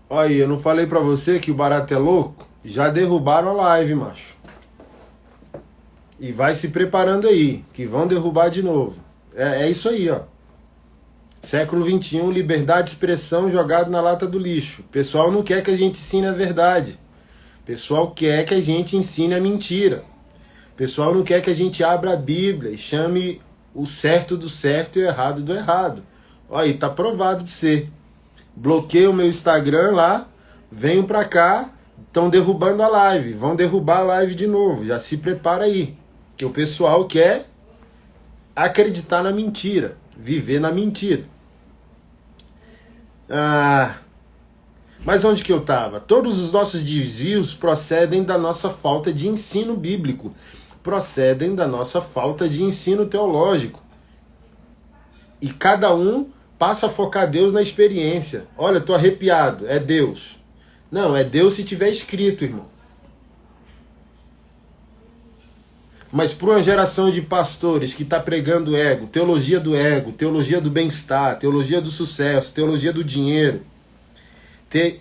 Olha aí, eu não falei pra você que o barato é louco? Já derrubaram a live, macho. E vai se preparando aí, que vão derrubar de novo. É isso aí, ó. Século XXI, liberdade de expressão jogado na lata do lixo. O pessoal não quer que a gente ensine a verdade. O pessoal quer que a gente ensine a mentira. O pessoal não quer que a gente abra a Bíblia e chame o certo do certo e o errado do errado. Olha aí, tá provado pra você. Bloqueio o meu Instagram lá, venho pra cá, estão derrubando a live. Vão derrubar a live de novo. Já se prepara aí. Que o pessoal quer acreditar na mentira, viver na mentira. Mas onde que eu estava? Todos os nossos desvios procedem da nossa falta de ensino bíblico, procedem da nossa falta de ensino teológico. E cada um passa a focar Deus na experiência. Olha, tô arrepiado, é Deus. Não, é Deus se tiver escrito, irmão. Mas para uma geração de pastores que está pregando ego, teologia do bem-estar, teologia do sucesso, teologia do dinheiro,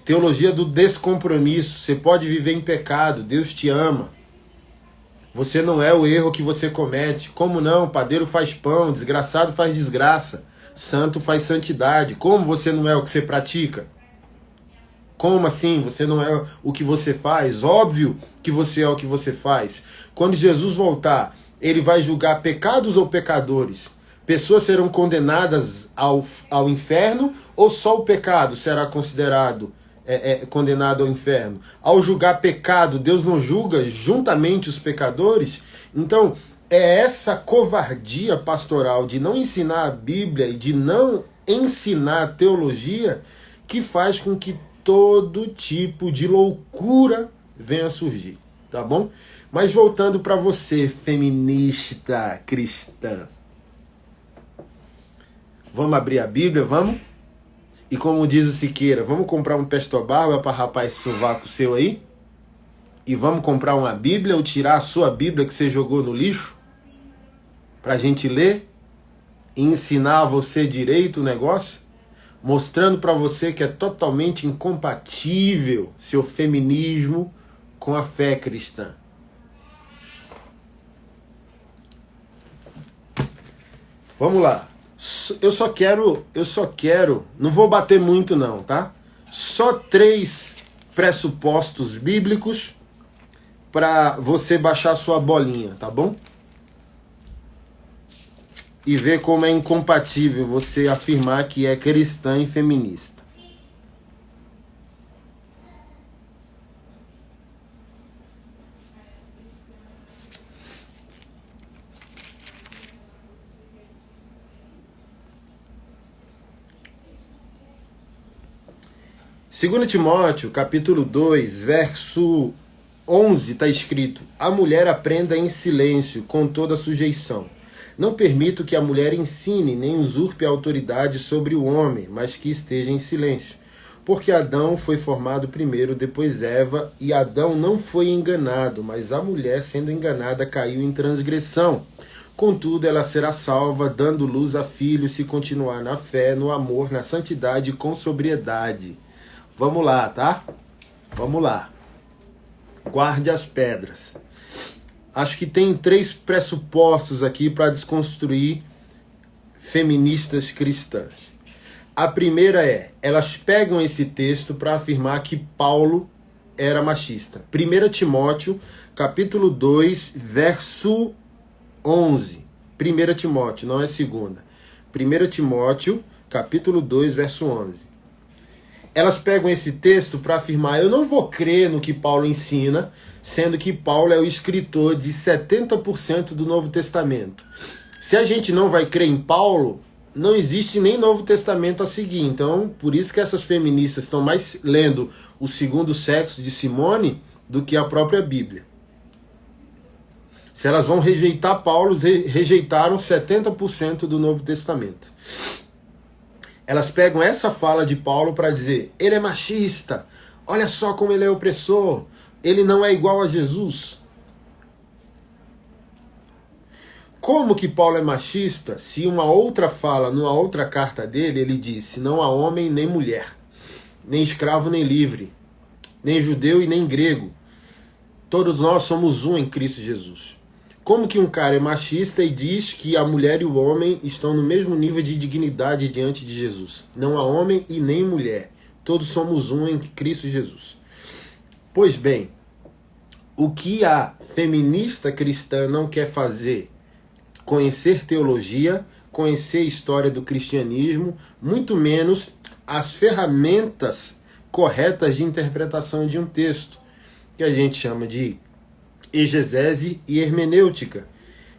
teologia do descompromisso, você pode viver em pecado, Deus te ama. Você não é o erro que você comete. Como não? Padeiro faz pão, desgraçado faz desgraça, santo faz santidade. Como você não é o que você pratica? Como assim? Você não é o que você faz? Óbvio que você é o que você faz. Quando Jesus voltar, ele vai julgar pecados ou pecadores? Pessoas serão condenadas ao inferno ou só o pecado será considerado condenado ao inferno? Ao julgar pecado, Deus não julga juntamente os pecadores? Então, é essa covardia pastoral de não ensinar a Bíblia e de não ensinar a teologia que faz com que todo tipo de loucura venha a surgir, tá bom? Mas voltando para você, feminista cristã. Vamos abrir a Bíblia, vamos? E como diz o Siqueira, vamos comprar um pestobarba para rapar esse sovaco seu aí? E vamos comprar uma Bíblia ou tirar a sua Bíblia que você jogou no lixo? Pra gente ler? E ensinar a você direito o negócio? Mostrando para você que é totalmente incompatível seu feminismo com a fé cristã. Vamos lá. Eu só quero, não vou bater muito não, tá? Só 3 pressupostos bíblicos para você baixar sua bolinha, tá bom? E ver como é incompatível você afirmar que é cristã e feminista. Segundo Timóteo, capítulo 2, verso 11, está escrito: a mulher aprenda em silêncio, com toda sujeição. Não permito que a mulher ensine nem usurpe a autoridade sobre o homem, mas que esteja em silêncio. Porque Adão foi formado primeiro, depois Eva, e Adão não foi enganado, mas a mulher, sendo enganada, caiu em transgressão. Contudo, ela será salva, dando luz a filhos, se continuar na fé, no amor, na santidade e com sobriedade. Vamos lá, tá? Vamos lá. Guarde as pedras. Acho que tem 3 pressupostos aqui para desconstruir feministas cristãs. A primeira é, elas pegam esse texto para afirmar que Paulo era machista. 1 Timóteo, capítulo 2, verso 11. 1 Timóteo, não é segunda. 1 Timóteo, capítulo 2, verso 11. Elas pegam esse texto para afirmar, eu não vou crer no que Paulo ensina, sendo que Paulo é o escritor de 70% do Novo Testamento. Se a gente não vai crer em Paulo, não existe nem Novo Testamento a seguir. Então, por isso que essas feministas estão mais lendo o Segundo Sexo de Simone do que a própria Bíblia. Se elas vão rejeitar Paulo, rejeitaram 70% do Novo Testamento. Elas pegam essa fala de Paulo para dizer, ele é machista, olha só como ele é opressor, ele não é igual a Jesus. Como que Paulo é machista se uma outra fala, numa outra carta dele, ele disse, não há homem nem mulher. nem escravo nem livre, nem judeu e nem grego. Todos nós somos um em Cristo Jesus. Como que um cara é machista e diz que a mulher e o homem estão no mesmo nível de dignidade diante de Jesus? Não há homem e nem mulher. Todos somos um em Cristo Jesus. Pois bem, o que a feminista cristã não quer fazer? Conhecer teologia, conhecer a história do cristianismo, muito menos as ferramentas corretas de interpretação de um texto, que a gente chama de exegese e hermenêutica,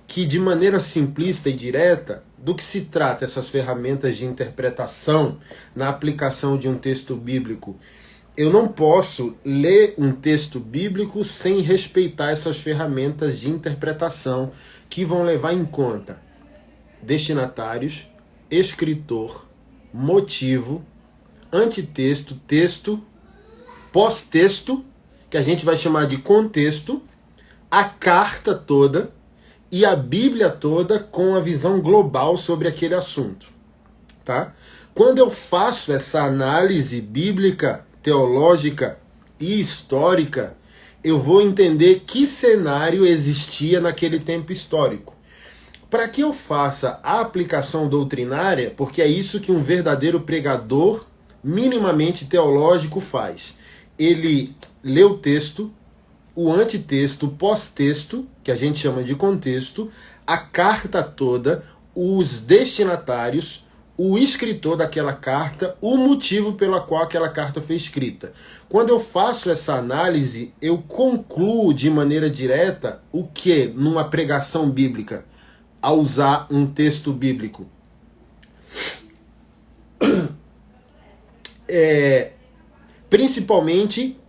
que de maneira simplista e direta, do que se trata essas ferramentas de interpretação na aplicação de um texto bíblico? Eu não posso ler um texto bíblico sem respeitar essas ferramentas de interpretação que vão levar em conta destinatários, escritor, motivo, antitexto, texto, pós-texto, que a gente vai chamar de contexto, a carta toda e a Bíblia toda com a visão global sobre aquele assunto, tá? Quando eu faço essa análise bíblica, teológica e histórica, eu vou entender que cenário existia naquele tempo histórico. Para que eu faça a aplicação doutrinária, porque é isso que um verdadeiro pregador minimamente teológico faz. Ele lê o texto, o antitexto, o pós-texto, que a gente chama de contexto, a carta toda, os destinatários, o escritor daquela carta, o motivo pelo qual aquela carta foi escrita. Quando eu faço essa análise, eu concluo de maneira direta o que numa pregação bíblica, ao usar um texto bíblico. Principalmente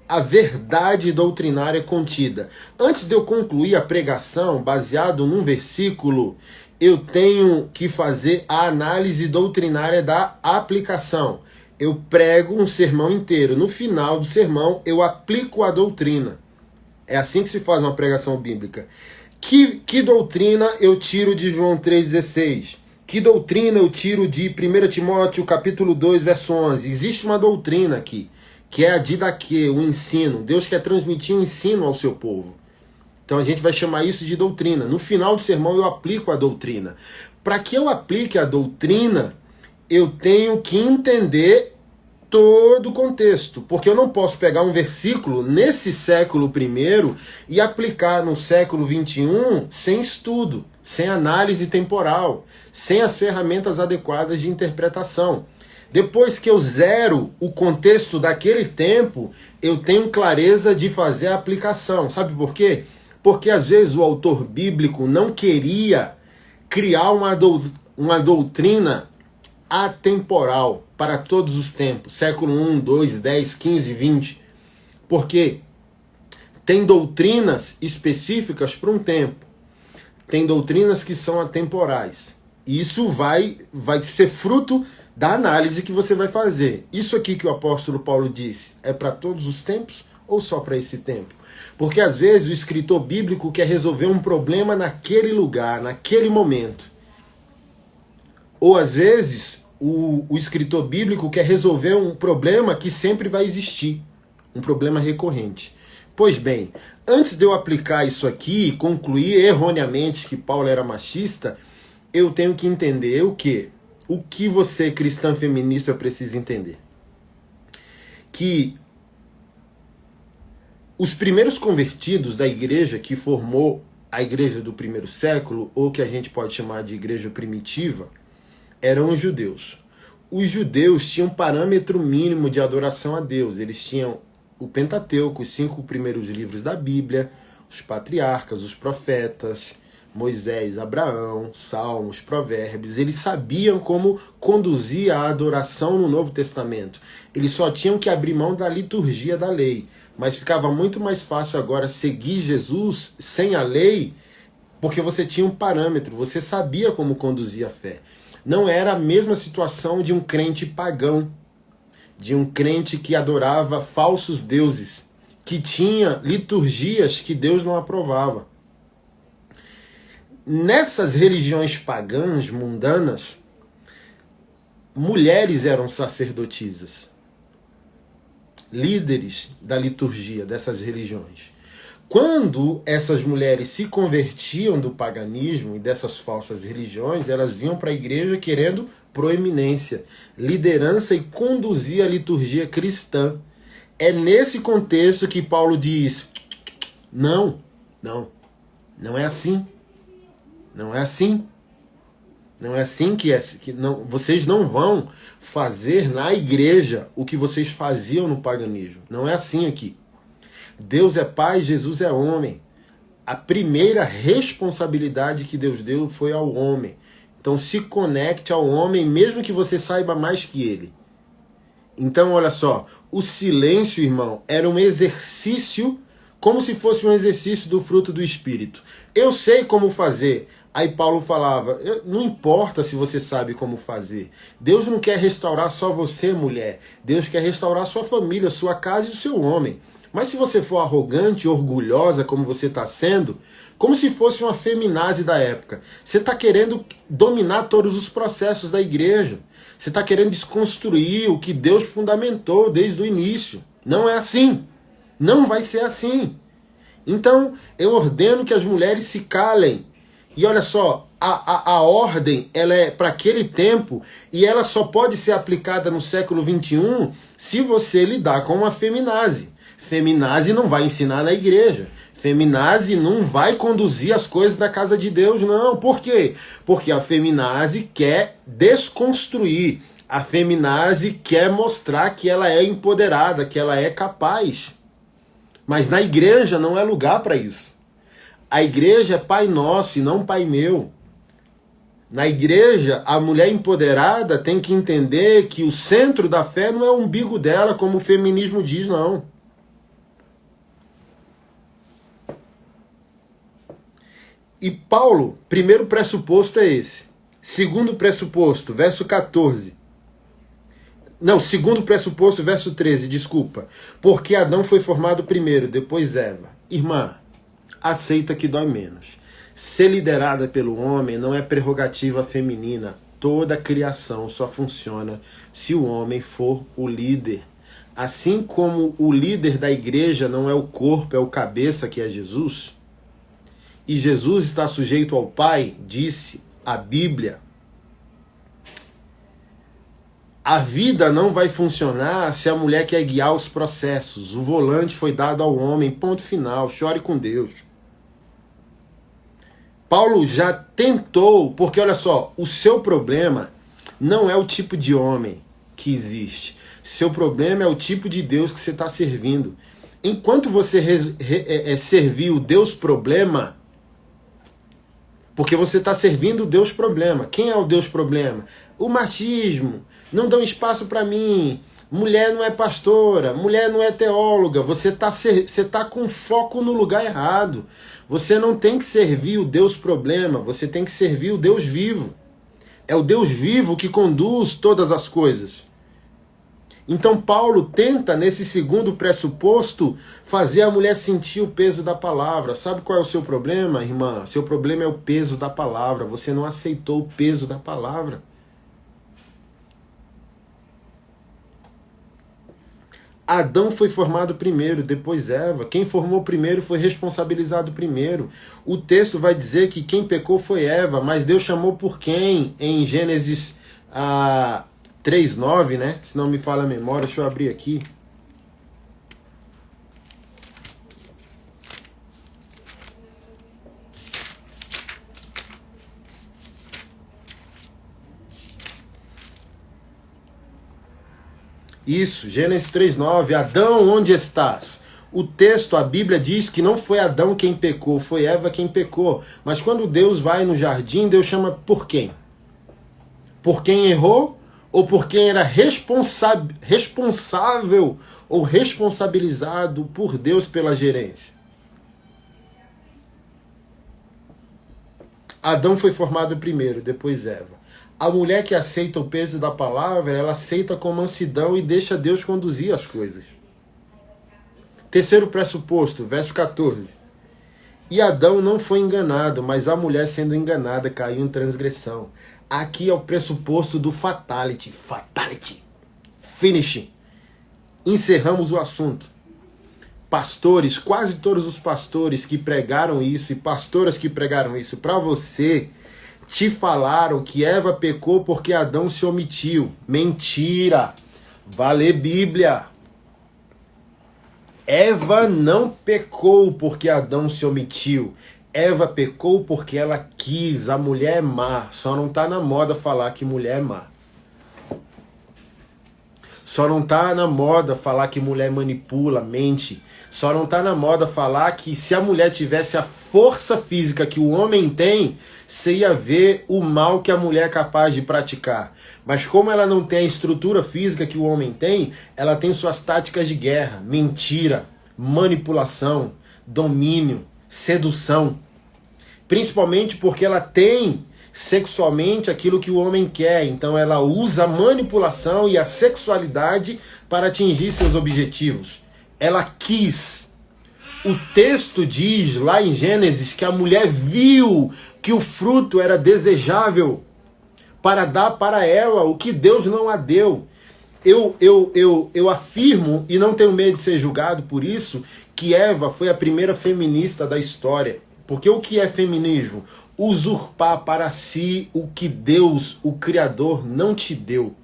a verdade doutrinária contida. Antes de eu concluir a pregação baseado num versículo, eu tenho que fazer a análise doutrinária da aplicação. Eu prego um sermão inteiro. No final do sermão, eu aplico a doutrina. É assim que se faz uma pregação bíblica. Que doutrina eu tiro de João 3,16? Que doutrina eu tiro de 1 Timóteo capítulo 2, verso 11? Existe uma doutrina aqui, que é a didaquê, o ensino. Deus quer transmitir um ensino ao seu povo. Então a gente vai chamar isso de doutrina. No final do sermão eu aplico a doutrina. Para que eu aplique a doutrina, eu tenho que entender todo o contexto. Porque eu não posso pegar um versículo nesse século I e aplicar no século XXI sem estudo, sem análise temporal, sem as ferramentas adequadas de interpretação. Depois que eu zero o contexto daquele tempo, eu tenho clareza de fazer a aplicação. Sabe por quê? Porque às vezes o autor bíblico não queria criar uma doutrina atemporal para todos os tempos. Século 1, 2, 10, 15, 20. Porque tem doutrinas específicas para um tempo. Tem doutrinas que são atemporais. Isso vai ser fruto da análise que você vai fazer. Isso aqui que o apóstolo Paulo disse é para todos os tempos ou só para esse tempo? Porque às vezes o escritor bíblico quer resolver um problema naquele lugar, naquele momento. Ou às vezes o escritor bíblico quer resolver um problema que sempre vai existir, um problema recorrente. Pois bem, antes de eu aplicar isso aqui e concluir erroneamente que Paulo era machista, eu tenho que entender o quê? O que você, cristã feminista, precisa entender? Que os primeiros convertidos da igreja que formou a igreja do primeiro século, ou que a gente pode chamar de igreja primitiva, eram os judeus. Os judeus tinham um parâmetro mínimo de adoração a Deus. Eles tinham o Pentateuco, os 5 primeiros livros da Bíblia, os patriarcas, os profetas, Moisés, Abraão, Salmos, Provérbios. Eles sabiam como conduzir a adoração no Novo Testamento. Eles só tinham que abrir mão da liturgia da lei. Mas ficava muito mais fácil agora seguir Jesus sem a lei, porque você tinha um parâmetro, você sabia como conduzir a fé. Não era a mesma situação de um crente pagão, de um crente que adorava falsos deuses, que tinha liturgias que Deus não aprovava. Nessas religiões pagãs, mundanas, mulheres eram sacerdotisas. líderes da liturgia dessas religiões. Quando essas mulheres se convertiam do paganismo e dessas falsas religiões, elas vinham para a igreja querendo proeminência, liderança e conduzir a liturgia cristã. É nesse contexto que Paulo diz: não é assim. Não é assim. Não é assim que não, vocês não vão fazer na igreja o que vocês faziam no paganismo. Não é assim aqui. Deus é Pai, Jesus é homem. A primeira responsabilidade que Deus deu foi ao homem. Então se conecte ao homem, mesmo que você saiba mais que ele. Então olha só, o silêncio, irmão, era um exercício, como se fosse um exercício do fruto do Espírito. Eu sei como fazer. Aí Paulo falava, não importa se você sabe como fazer. Deus não quer restaurar só você, mulher. Deus quer restaurar sua família, sua casa e o seu homem. Mas se você for arrogante, orgulhosa, como você está sendo, como se fosse uma feminazi da época, você está querendo dominar todos os processos da igreja. Você está querendo desconstruir o que Deus fundamentou desde o início. Não é assim. Não vai ser assim. Então, eu ordeno que as mulheres se calem. E olha só, a ordem ela é para aquele tempo e ela só pode ser aplicada no século XXI se você lidar com uma feminazi. Feminazi não vai ensinar na igreja. Feminazi não vai conduzir as coisas da casa de Deus, não. Por quê? Porque a feminazi quer desconstruir. A feminazi quer mostrar que ela é empoderada, que ela é capaz. Mas na igreja não é lugar para isso. A igreja é Pai Nosso e não Pai Meu. Na igreja, a mulher empoderada tem que entender que o centro da fé não é o umbigo dela, como o feminismo diz, não. E Paulo, primeiro pressuposto é esse. Segundo pressuposto, verso 14. Não, segundo pressuposto, verso 13, desculpa. Porque Adão foi formado primeiro, depois Eva. Irmã, aceita que dói menos. Ser liderada pelo homem não é prerrogativa feminina. Toda a criação só funciona se o homem for o líder. Assim como o líder da igreja não é o corpo, é o cabeça, que é Jesus, e Jesus está sujeito ao Pai, disse a Bíblia, a vida não vai funcionar se a mulher quer guiar os processos. O volante foi dado ao homem, ponto final, chore com Deus. Paulo já tentou, porque olha só, o seu problema não é o tipo de homem que existe. Seu problema é o tipo de Deus que você está servindo. Enquanto você servir o Deus problema, porque você está servindo o Deus problema. Quem é o Deus problema? O machismo. Não dão espaço para mim. Mulher não é pastora. Mulher não é teóloga. Você tá com foco no lugar errado. Você não tem que servir o Deus problema. Você tem que servir o Deus vivo. É o Deus vivo que conduz todas as coisas. Então Paulo tenta, nesse segundo pressuposto, fazer a mulher sentir o peso da palavra. Sabe qual é o seu problema, irmã? Seu problema é o peso da palavra. Você não aceitou o peso da palavra. Adão foi formado primeiro, depois Eva. Quem formou primeiro foi responsabilizado primeiro. O texto vai dizer que quem pecou foi Eva, mas Deus chamou por quem? Em Gênesis 3:9, né? Se não me falha a memória, deixa eu abrir aqui. Isso, Gênesis 3:9. Adão, onde estás? O texto, a Bíblia diz que não foi Adão quem pecou, foi Eva quem pecou. Mas quando Deus vai no jardim, Deus chama por quem? Por quem errou? Ou por quem era responsável ou responsabilizado por Deus pela gerência? Adão foi formado primeiro, depois Eva. A mulher que aceita o peso da palavra, ela aceita com mansidão e deixa Deus conduzir as coisas. Terceiro pressuposto, verso 14. E Adão não foi enganado, mas a mulher sendo enganada caiu em transgressão. Aqui é o pressuposto do fatality. Fatality. Finishing. Encerramos o assunto. Pastores, quase todos os pastores que pregaram isso e pastoras que pregaram isso para você, te falaram que Eva pecou porque Adão se omitiu. Mentira! Vá ler Bíblia. Eva não pecou porque Adão se omitiu. Eva pecou porque ela quis. A mulher é má. Só não tá na moda falar que mulher é má. Só não tá na moda falar que mulher manipula, mente. Só não tá na moda falar que se a mulher tivesse a força física que o homem tem, você ia ver o mal que a mulher é capaz de praticar. Mas como ela não tem a estrutura física que o homem tem, ela tem suas táticas de guerra, mentira, manipulação, domínio, sedução. Principalmente porque ela tem sexualmente aquilo que o homem quer. Então ela usa a manipulação e a sexualidade para atingir seus objetivos. Ela quis. O texto diz lá em Gênesis que a mulher viu que o fruto era desejável para dar para ela o que Deus não a deu. Eu afirmo, e não tenho medo de ser julgado por isso, que Eva foi a primeira feminista da história. Porque o que é feminismo? Usurpar para si o que Deus, o Criador, não te deu.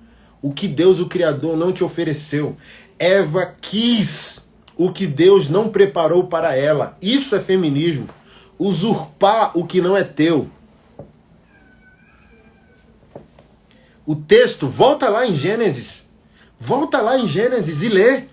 O que Deus, o Criador, não te ofereceu. Eva quis o que Deus não preparou para ela. Isso é feminismo. Usurpar o que não é teu. O texto, volta lá em Gênesis. Volta lá em Gênesis e lê.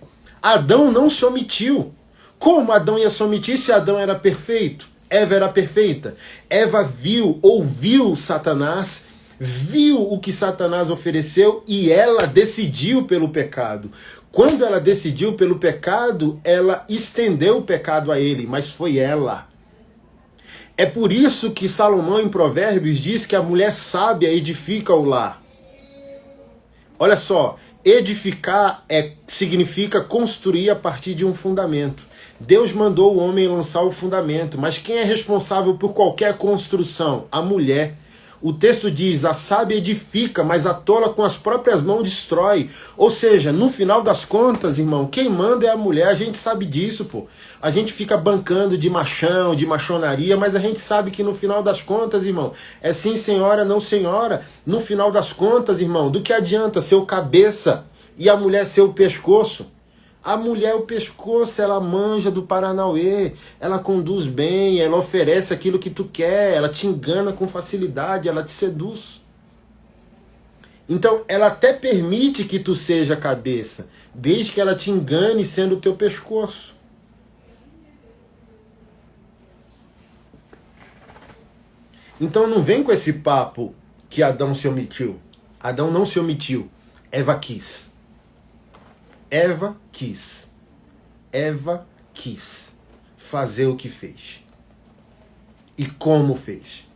Adão não se omitiu. Como Adão ia se omitir se Adão era perfeito? Eva era perfeita. Eva viu, ouviu Satanás, viu o que Satanás ofereceu e ela decidiu pelo pecado. Quando ela decidiu pelo pecado, ela estendeu o pecado a ele, mas foi ela. É por isso que Salomão em Provérbios diz que a mulher sábia edifica o lar. Olha só, edificar significa construir a partir de um fundamento. Deus mandou o homem lançar o fundamento, mas quem é responsável por qualquer construção? A mulher. O texto diz, a sábia edifica, mas a tola com as próprias mãos destrói. Ou seja, no final das contas, irmão, quem manda é a mulher, a gente sabe disso, pô. A gente fica bancando de machão, de machonaria, mas a gente sabe que no final das contas, irmão, é sim senhora, não senhora. No final das contas, irmão, do que adianta ser o cabeça e a mulher ser o pescoço? A mulher, o pescoço, ela manja do Paranauê, ela conduz bem, ela oferece aquilo que tu quer, ela te engana com facilidade, ela te seduz. Então, ela até permite que tu seja cabeça, desde que ela te engane sendo o teu pescoço. Então não vem com esse papo que Adão se omitiu. Adão não se omitiu, Eva quis. Eva quis. Eva quis fazer o que fez. E como fez.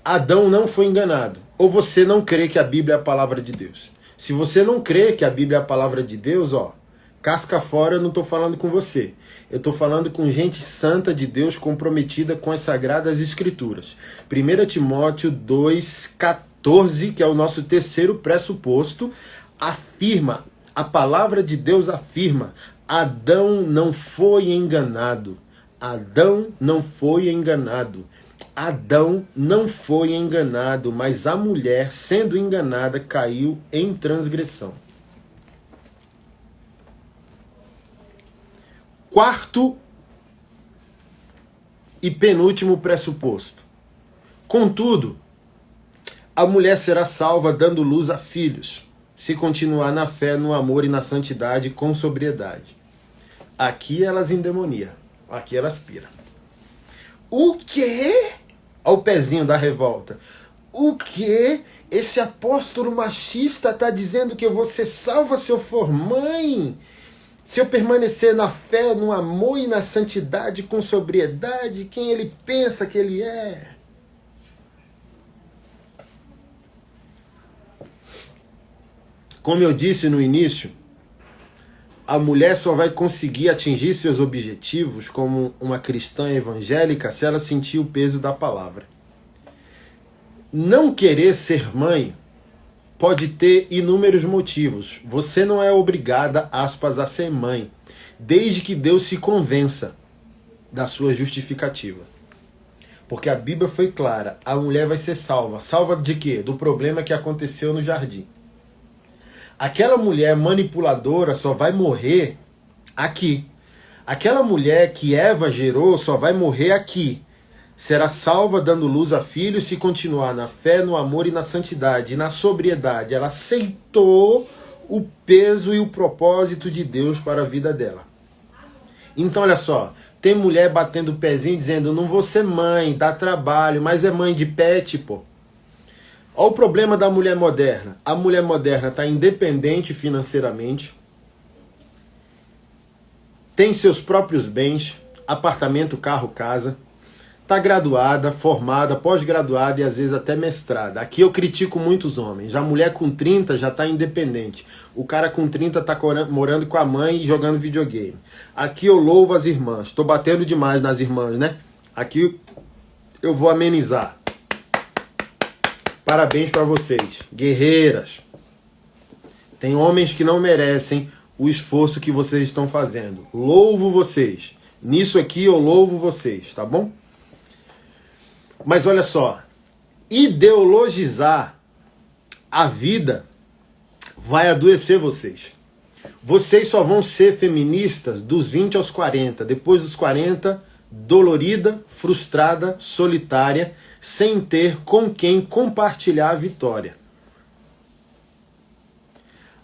Adão não foi enganado. Ou você não crê que a Bíblia é a palavra de Deus. Se você não crê que a Bíblia é a palavra de Deus, ó, casca fora, eu não estou falando com você. Eu estou falando com gente santa de Deus comprometida com as Sagradas Escrituras. 1 Timóteo 2,14, que é o nosso terceiro pressuposto, afirma, a palavra de Deus afirma, Adão não foi enganado. Adão não foi enganado. Adão não foi enganado, mas a mulher, sendo enganada, caiu em transgressão. Quarto e penúltimo pressuposto. Contudo, a mulher será salva dando luz a filhos, se continuar na fé, no amor e na santidade com sobriedade. Aqui elas endemoniam, aqui elas piram. O quê? Olha o pezinho da revolta. O quê? Esse apóstolo machista está dizendo que eu vou ser salva se eu for mãe? Se eu permanecer na fé, no amor e na santidade com sobriedade, quem ele pensa que ele é? Como eu disse no início, a mulher só vai conseguir atingir seus objetivos como uma cristã evangélica se ela sentir o peso da palavra. Não querer ser mãe pode ter inúmeros motivos. Você não é obrigada, aspas, a ser mãe, desde que Deus se convença da sua justificativa. Porque a Bíblia foi clara, a mulher vai ser salva. Salva de quê? Do problema que aconteceu no jardim. Aquela mulher manipuladora só vai morrer aqui. Aquela mulher que Eva gerou só vai morrer aqui. Será salva dando luz a filhos se continuar na fé, no amor e na santidade, e na sobriedade. Ela aceitou o peso e o propósito de Deus para a vida dela. Então, olha só, tem mulher batendo o pezinho dizendo, não vou ser mãe, dá trabalho, mas é mãe de pet, pô. Olha o problema da mulher moderna. A mulher moderna está independente financeiramente, tem seus próprios bens, apartamento, carro, casa, está graduada, formada, pós-graduada e às vezes até mestrada. Aqui eu critico muitos homens. A mulher com 30 já está independente. O cara com 30 está morando com a mãe e jogando videogame. Aqui eu louvo as irmãs. Estou batendo demais nas irmãs, né? Aqui eu vou amenizar. Parabéns para vocês, guerreiras. Tem homens que não merecem o esforço que vocês estão fazendo. Louvo vocês. Nisso aqui eu louvo vocês, tá bom? Mas olha só, ideologizar a vida vai adoecer vocês. Vocês só vão ser feministas dos 20 aos 40. Depois dos 40, dolorida, frustrada, solitária, sem ter com quem compartilhar a vitória.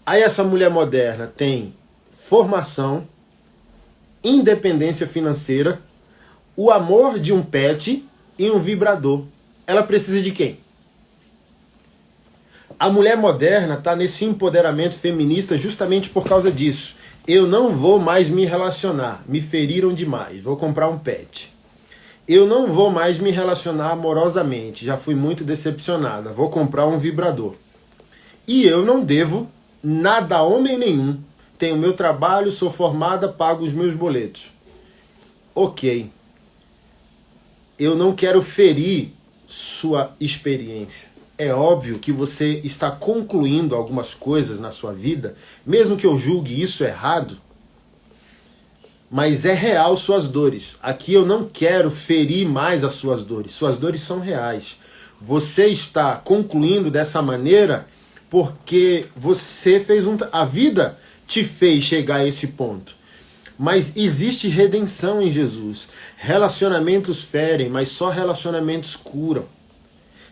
Aí essa mulher moderna tem formação, independência financeira, o amor de um pet e um vibrador. Ela precisa de quem? A mulher moderna está nesse empoderamento feminista justamente por causa disso. Eu não vou mais me relacionar, me feriram demais, vou comprar um pet. Eu não vou mais me relacionar amorosamente, já fui muito decepcionada, vou comprar um vibrador. E eu não devo nada a homem nenhum. Tenho meu trabalho, sou formada, pago os meus boletos. Ok. Eu não quero ferir sua experiência. É óbvio que você está concluindo algumas coisas na sua vida, mesmo que eu julgue isso errado, mas é real suas dores. Aqui eu não quero ferir mais as suas dores. Suas dores são reais. Você está concluindo dessa maneira porque você fez a vida te fez chegar a esse ponto. Mas existe redenção em Jesus. Relacionamentos ferem, mas só relacionamentos curam.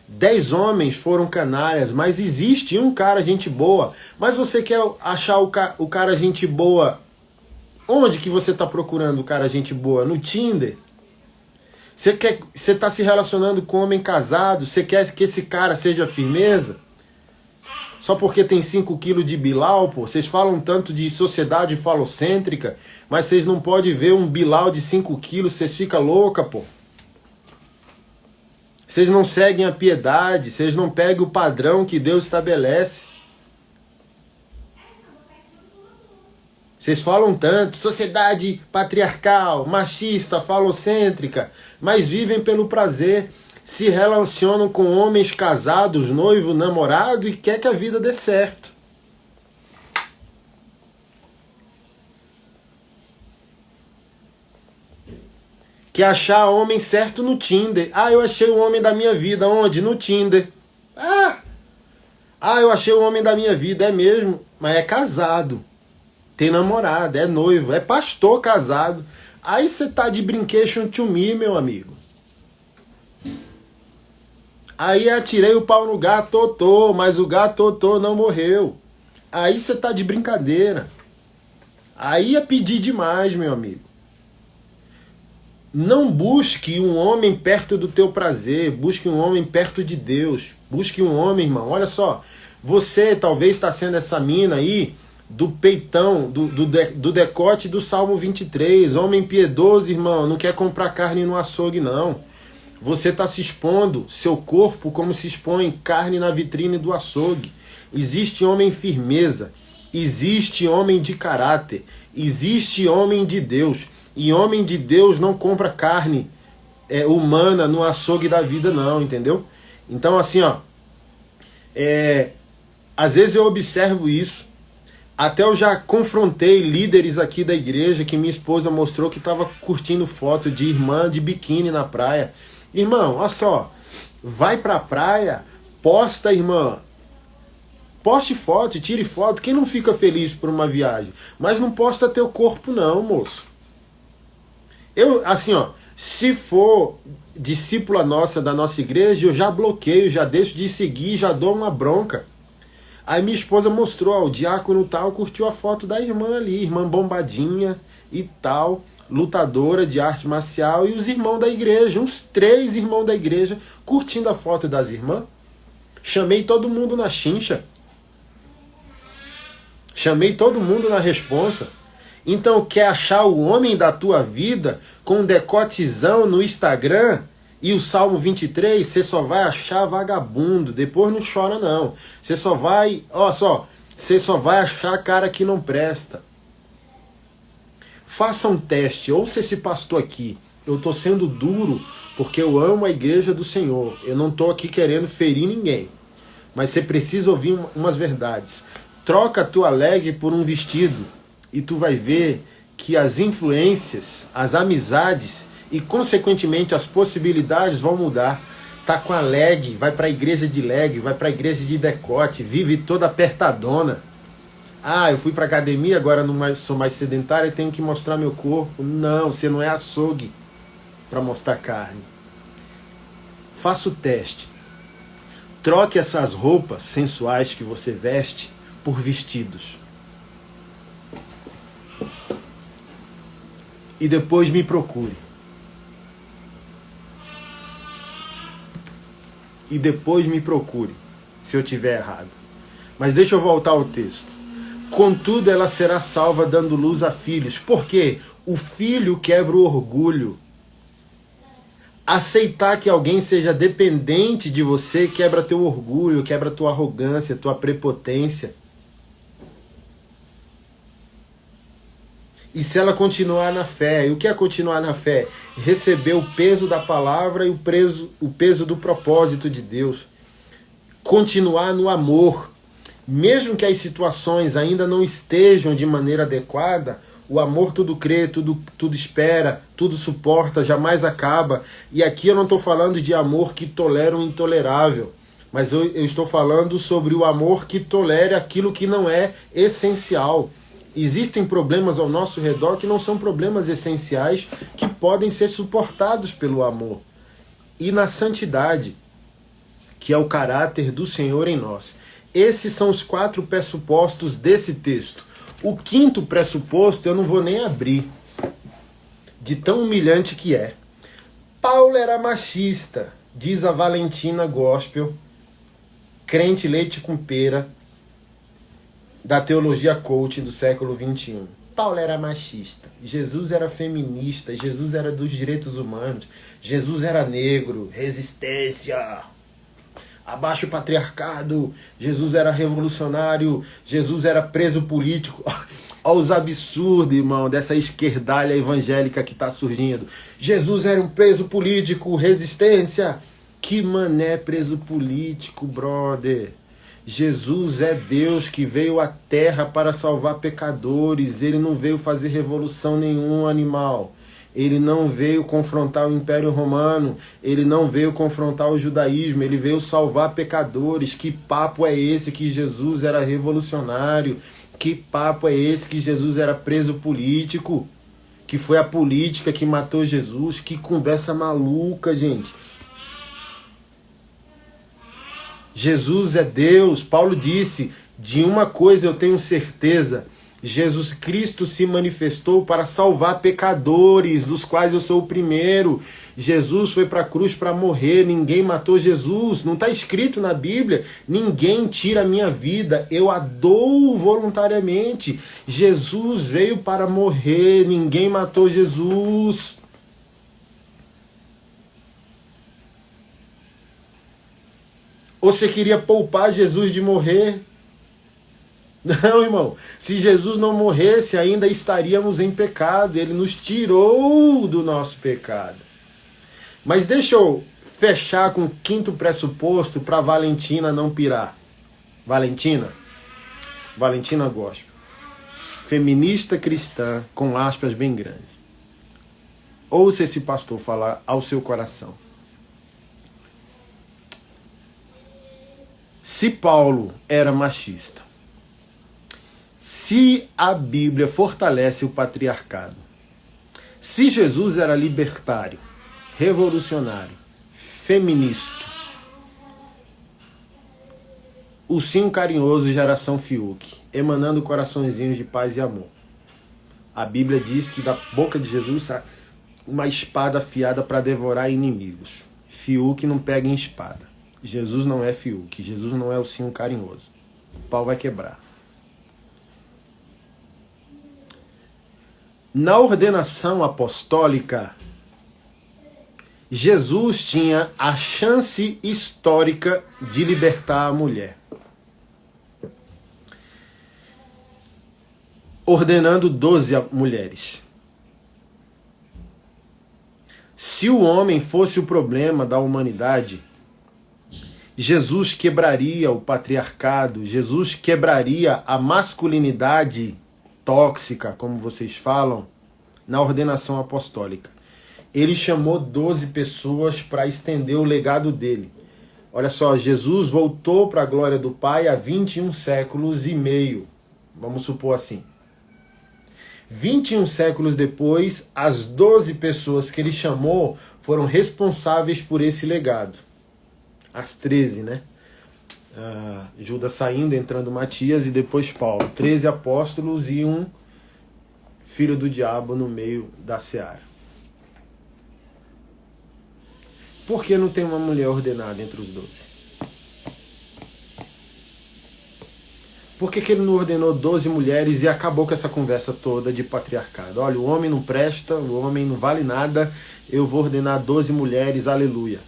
10 homens foram canalhas, mas existe um cara gente boa. Mas você quer achar o cara gente boa? Onde que você está procurando o cara gente boa? No Tinder? Você está se relacionando com um homem casado? Você quer que esse cara seja firmeza? Só porque tem 5 quilos de Bilal, pô? Vocês falam tanto de sociedade falocêntrica, mas vocês não podem ver um Bilal de 5 quilos, vocês ficam louca, pô. Vocês não seguem a piedade, vocês não pegam o padrão que Deus estabelece. Vocês falam tanto, sociedade patriarcal, machista, falocêntrica, mas vivem pelo prazer, se relacionam com homens casados, noivo, namorado e quer que a vida dê certo. Quer achar homem certo no Tinder. Ah, eu achei o homem da minha vida. Onde? No Tinder. Ah, eu achei o homem da minha vida. É mesmo, mas é casado. Tem namorada, é noivo, é pastor casado. Aí você tá de brincation to me, meu amigo. Aí atirei o pau no gato, totô, mas o gato totô não morreu. Aí você tá de brincadeira. Aí é pedir demais, meu amigo. Não busque um homem perto do teu prazer, busque um homem perto de Deus. Busque um homem, irmão. Olha só, você talvez está sendo essa mina aí do peitão, do decote do Salmo 23. Homem piedoso, irmão, não quer comprar carne no açougue, não. Você está se expondo seu corpo como se expõe carne na vitrine do açougue. Existe homem firmeza, existe homem de caráter, existe homem de Deus. E homem de Deus não compra carne humana no açougue da vida, não, entendeu? Então, assim, ó, às vezes eu observo isso. Até eu já confrontei líderes aqui da igreja que minha esposa mostrou que estava curtindo foto de irmã de biquíni na praia. Irmão, olha só, vai pra praia, posta, irmã, poste foto, tire foto. Quem não fica feliz por uma viagem? Mas não posta teu corpo não, moço. Eu, assim, ó, se for discípula nossa da nossa igreja, eu já bloqueio, já deixo de seguir, já dou uma bronca. Aí minha esposa mostrou, ó, o diácono tal curtiu a foto da irmã ali, irmã bombadinha e tal, lutadora de arte marcial, e os irmãos da igreja, uns 3 irmãos da igreja, curtindo a foto das irmãs. Chamei todo mundo na chincha. Chamei todo mundo na responsa. Então quer achar o homem da tua vida com um decotezão no Instagram e o Salmo 23, você só vai achar vagabundo. Depois não chora não. Você só vai, ó só, você só vai achar cara que não presta. Faça um teste. Ouça esse pastor aqui. Eu tô sendo duro porque eu amo a igreja do Senhor. Eu não tô aqui querendo ferir ninguém. Mas você precisa ouvir umas verdades. Troca a tua leg por um vestido e tu vai ver que as influências, as amizades e, consequentemente, as possibilidades vão mudar. Tá com a leg, vai para a igreja de leg, vai para a igreja de decote, vive toda apertadona. Ah, eu fui para academia, agora não sou mais sedentário e tenho que mostrar meu corpo. Não, você não é açougue para mostrar carne. Faça o teste. Troque essas roupas sensuais que você veste por vestidos. E depois me procure. E depois me procure, se eu tiver errado. Mas deixa eu voltar ao texto. Contudo, ela será salva dando luz a filhos. Por quê? O filho quebra o orgulho. Aceitar que alguém seja dependente de você quebra teu orgulho, quebra tua arrogância, tua prepotência. E se ela continuar na fé, e o que é continuar na fé? Receber o peso da palavra e o peso do propósito de Deus. Continuar no amor. Mesmo que as situações ainda não estejam de maneira adequada, o amor tudo crê, tudo espera, tudo suporta, jamais acaba. E aqui eu não estou falando de amor que tolera o intolerável, mas eu estou falando sobre o amor que tolera aquilo que não é essencial. Existem problemas ao nosso redor que não são problemas essenciais, que podem ser suportados pelo amor. E na santidade, que é o caráter do Senhor em nós. Esses são os 4 pressupostos desse texto. O 5º pressuposto eu não vou nem abrir, de tão humilhante que é. Paulo era machista, diz a Valentina Gospel, crente leite com pera, da teologia coaching do século XXI. Paulo era machista, Jesus era feminista, Jesus era dos direitos humanos, Jesus era negro, resistência, abaixo o patriarcado, Jesus era revolucionário, Jesus era preso político. Olha os absurdos, irmão, dessa esquerdalha evangélica que está surgindo. Jesus era um preso político, resistência. Que mané preso político, brother. Jesus é Deus que veio à terra para salvar pecadores. Ele não veio fazer revolução nenhuma, animal. Ele não veio confrontar o Império Romano. Ele não veio confrontar o judaísmo. Ele veio salvar pecadores. Que papo é esse que Jesus era revolucionário? Que papo é esse que Jesus era preso político? Que foi a política que matou Jesus? Que conversa maluca, gente. Jesus é Deus. Paulo disse, de uma coisa eu tenho certeza, Jesus Cristo se manifestou para salvar pecadores, dos quais eu sou o primeiro. Jesus foi para a cruz para morrer, ninguém matou Jesus, não está escrito na Bíblia, ninguém tira a minha vida, eu a dou voluntariamente. Jesus veio para morrer, ninguém matou Jesus. Ou você queria poupar Jesus de morrer? Não, irmão. Se Jesus não morresse, ainda estaríamos em pecado. Ele nos tirou do nosso pecado. Mas deixa eu fechar com o quinto pressuposto para Valentina não pirar. Valentina gospel. Feminista cristã com aspas bem grandes. Ouça esse pastor falar ao seu coração. Se Paulo era machista, se a Bíblia fortalece o patriarcado, se Jesus era libertário, revolucionário, feminista, ursinho carinhoso, geração Fiuk, emanando coraçõezinhos de paz e amor. A Bíblia diz que da boca de Jesus sai uma espada afiada para devorar inimigos. Fiuk não pega em espada. Jesus não é Fiuk. Jesus não é ursinho carinhoso. O pau vai quebrar. Na ordenação apostólica, Jesus tinha a chance histórica de libertar a mulher. Ordenando 12 mulheres. Se o homem fosse o problema da humanidade, Jesus quebraria o patriarcado, Jesus quebraria a masculinidade tóxica, como vocês falam, na ordenação apostólica. Ele chamou 12 pessoas para estender o legado dele. Olha só, Jesus voltou para a glória do Pai há 21 séculos e meio. Vamos supor assim. 21 séculos depois, as 12 pessoas que ele chamou foram responsáveis por esse legado. As 13, né? Judas saindo, entrando Matias e depois Paulo. 13 apóstolos e um filho do diabo no meio da seara. Por que não tem uma mulher ordenada entre os 12? Por que ele não ordenou 12 mulheres e acabou com essa conversa toda de patriarcado? Olha, o homem não presta, o homem não vale nada, eu vou ordenar 12 mulheres, aleluia.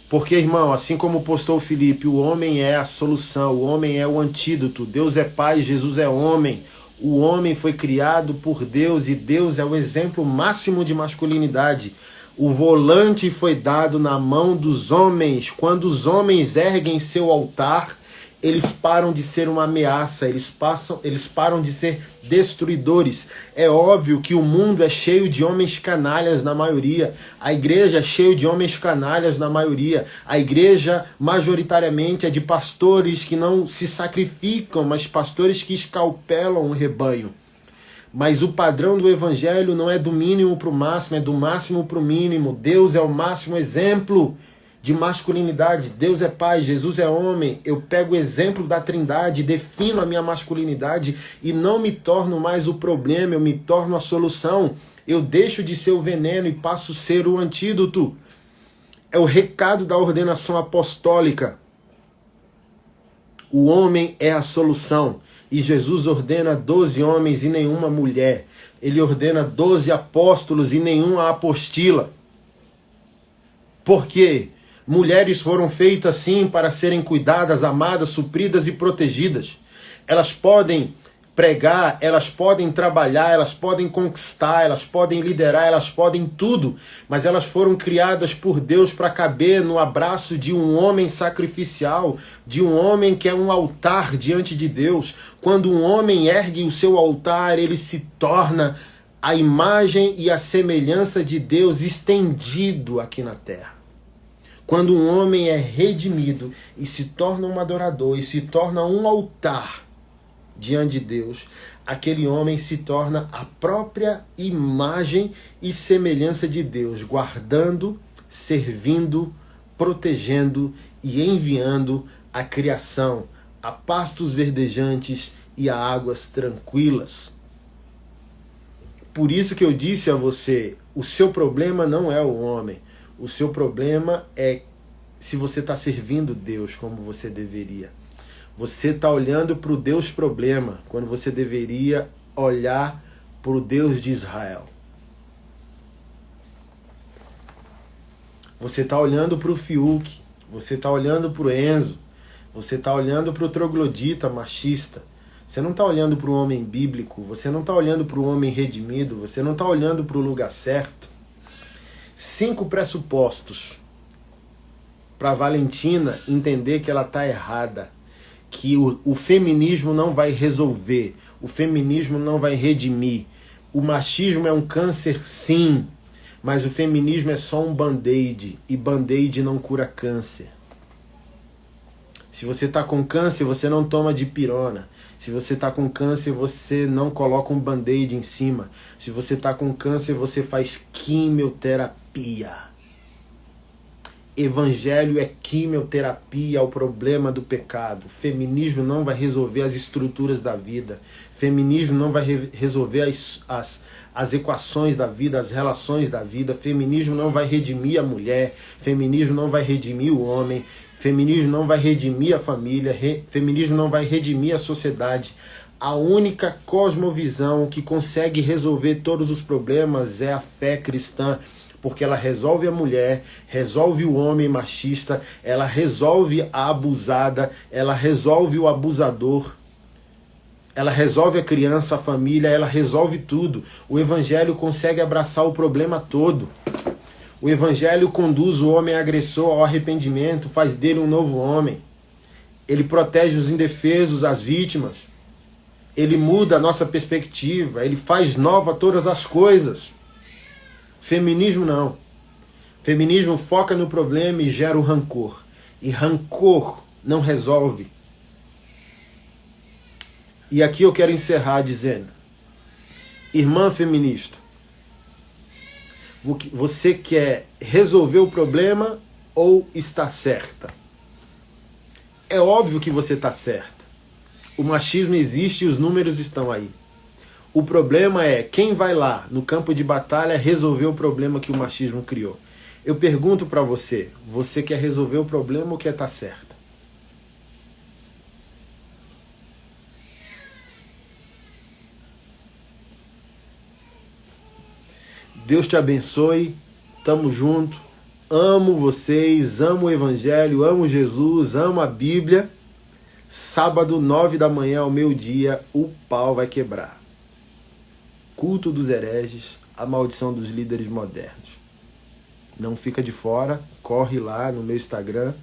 Porque, irmão, assim como postou o Felipe, o homem é a solução, o homem é o antídoto. Deus é Pai, Jesus é homem. O homem foi criado por Deus e Deus é o exemplo máximo de masculinidade. O volante foi dado na mão dos homens. Quando os homens erguem seu altar, eles param de ser uma ameaça, eles param de ser destruidores. É óbvio que o mundo é cheio de homens canalhas na maioria. A igreja é cheia de homens canalhas na maioria. A igreja, majoritariamente, é de pastores que não se sacrificam, mas pastores que escalpelam o rebanho. Mas o padrão do evangelho não é do mínimo para o máximo, é do máximo para o mínimo. Deus é o máximo exemplo de masculinidade. Deus é Pai, Jesus é homem. Eu pego o exemplo da Trindade, defino a minha masculinidade e não me torno mais o problema, eu me torno a solução. Eu deixo de ser o veneno e passo a ser o antídoto. É o recado da ordenação apostólica. O homem é a solução. E Jesus ordena 12 homens e nenhuma mulher. Ele ordena 12 apóstolos e nenhuma apostila. Por quê? Mulheres foram feitas sim para serem cuidadas, amadas, supridas e protegidas. Elas podem pregar, elas podem trabalhar, elas podem conquistar, elas podem liderar, elas podem tudo. Mas elas foram criadas por Deus para caber no abraço de um homem sacrificial, de um homem que é um altar diante de Deus. Quando um homem ergue o seu altar, ele se torna a imagem e a semelhança de Deus estendido aqui na terra. Quando um homem é redimido e se torna um adorador e se torna um altar diante de Deus, aquele homem se torna a própria imagem e semelhança de Deus, guardando, servindo, protegendo e enviando a criação a pastos verdejantes e a águas tranquilas. Por isso que eu disse a você, o seu problema não é o homem. O seu problema é se você está servindo Deus como você deveria. Você está olhando para o Deus problema, quando você deveria olhar para o Deus de Israel. Você está olhando para o Fiuk, você está olhando para o Enzo, você está olhando para o troglodita machista. Você não está olhando para o homem bíblico, você não está olhando para o homem redimido, você não está olhando para o lugar certo. 5 pressupostos para Valentina entender que ela está errada, que o feminismo não vai resolver, o feminismo não vai redimir. O machismo é um câncer, sim, mas o feminismo é só um band-aid, e band-aid não cura câncer. Se você está com câncer, você não toma dipirona. Se você está com câncer, você não coloca um band-aid em cima. Se você está com câncer, você faz quimioterapia. Evangelho é quimioterapia ao problema do pecado. Feminismo não vai resolver as estruturas da vida. Feminismo não vai resolver as equações da vida, as relações da vida. Feminismo não vai redimir a mulher. Feminismo não vai redimir o homem. Feminismo não vai redimir a família. Feminismo não vai redimir a sociedade. A única cosmovisão que consegue resolver todos os problemas é a fé cristã. Porque ela resolve a mulher, resolve o homem machista, ela resolve a abusada, ela resolve o abusador, ela resolve a criança, a família, ela resolve tudo. O Evangelho consegue abraçar o problema todo. O Evangelho conduz o homem agressor ao arrependimento, faz dele um novo homem. Ele protege os indefesos, as vítimas. Ele muda a nossa perspectiva, ele faz nova todas as coisas. Feminismo não. Feminismo foca no problema e gera o rancor. E rancor não resolve. E aqui eu quero encerrar dizendo: irmã feminista, você quer resolver o problema ou está certa? É óbvio que você está certa. O machismo existe e os números estão aí. O problema é quem vai lá no campo de batalha resolver o problema que o machismo criou. Eu pergunto para você, você quer resolver o problema ou quer estar certa? Deus te abençoe, tamo junto, amo vocês, amo o Evangelho, amo Jesus, amo a Bíblia. Sábado, 9 da manhã ao meio-dia, o pau vai quebrar. Culto dos hereges, a maldição dos líderes modernos. Não fica de fora, corre lá no meu Instagram,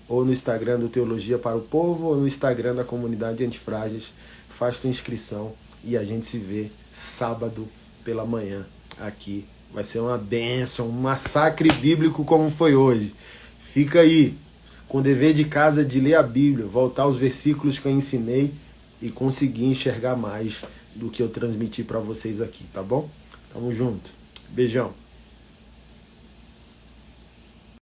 ou no Instagram do Teologia para o Povo, ou no Instagram da Comunidade Antifrágeis, faz tua inscrição e a gente se vê sábado pela manhã aqui. Vai ser uma bênção, um massacre bíblico como foi hoje. Fica aí, com o dever de casa de ler a Bíblia, voltar aos versículos que eu ensinei e conseguir enxergar mais do que eu transmiti para vocês aqui, tá bom? Tamo junto. Beijão.